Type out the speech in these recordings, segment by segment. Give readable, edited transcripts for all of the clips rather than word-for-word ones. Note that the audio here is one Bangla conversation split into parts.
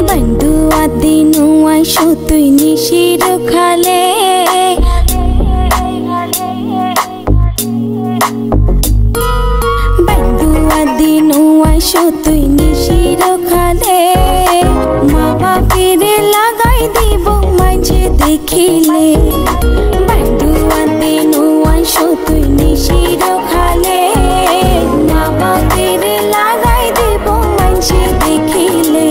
बंधुआ दिनु आइसो तुई निशिर खाले बंधुआ दिनु आइसो तुई निशिर खाले मा बापेर लागाई दिब माझे देखिले बंधुआ दिनु आइसो तुई निशिर खाले मा बापेर लागाई दिब माझे देखिले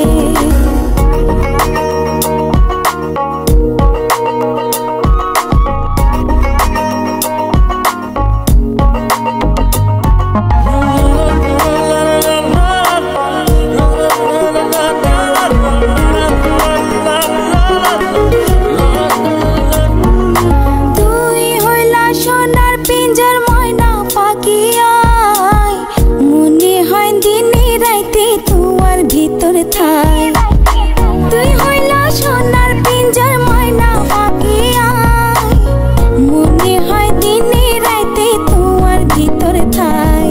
ভিতর থাই তুই হইলা সোনার পিঞ্জার ময়না পাখি আয় মনে হয় দিনে রাতে তোমার ভিতর থাই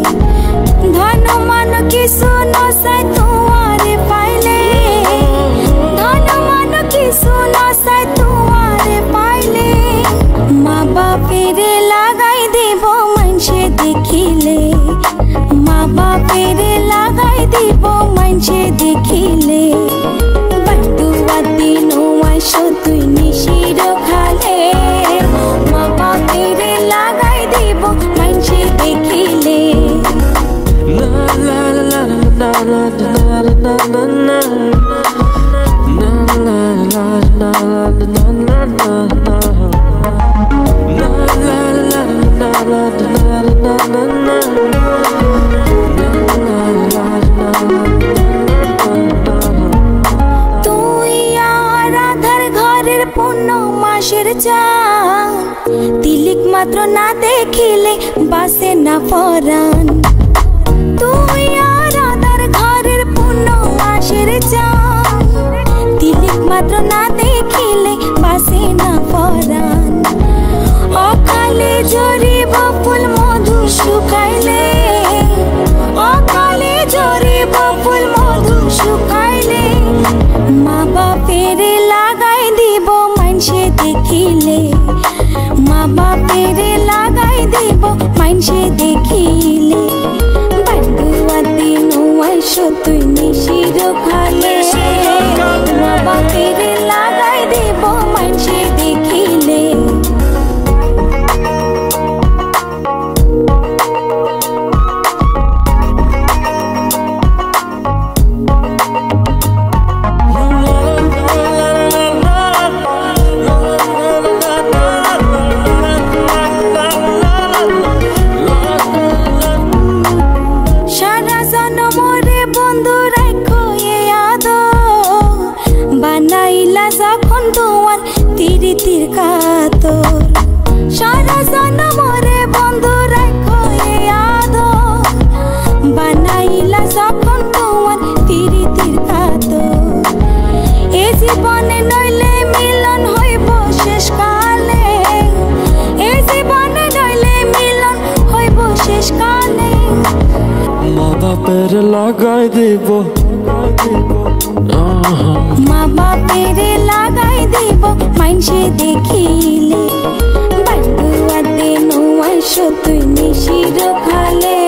ধন মান কিছু নসাই তোমারে পাইলে ধন মান কিছু নসাই তোমারে পাইলে মা বাপের লাগাই দেব মানুষে দেখিলে মা বাপের লাগাই দিব মানুষে দেখিলে বন্ধুয়া দিনু আইসো তুই নিশির খালে মা বাপের লাগাই দিব মানুষে দেখিলে तिलिक मात्र ना देखिले बासे ना परान तुई आराधार घरेर पूर्ण मासेर चान तिलिक मात्र ना देखिले बासे ना परान अकाले झरिब फुल मधु शुकाइले अकाले झरिब फुल मधु शुकाइले मा बापेर लागाई दिब मानसे देखिले मा बापेर लागाई दिब मानसे देखिले बंधुआ दिनु आइसो तुई निशिर खाले मा बापेर लागाई दिब मानसे देखिले তিরিতির কাতর সারা জনমরে বন্ধু রাখো এ আদর বানাইলা যখন তোমার তিরিতির কাতর এ জীবনে নইলে মিলন হইব শেষ কালে এ জীবনে নইলে মিলন হইব শেষ কালে মা বাপের লাগাই দেব মা বাপের লাগাই দিব মানসে দেখিলে বন্ধুয়া দিনু আইসো তুই নিশির খালে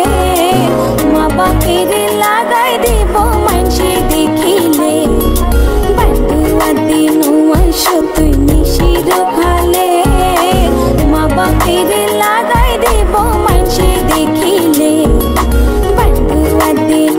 মা বাপের লাগাই দিব মানসে দেখিলে বন্ধুয়া দিনু আইসো তুই নিশির খালে মা বাপের লাগাই দিব মানসে দেখিলে বন্ধুয়া দিন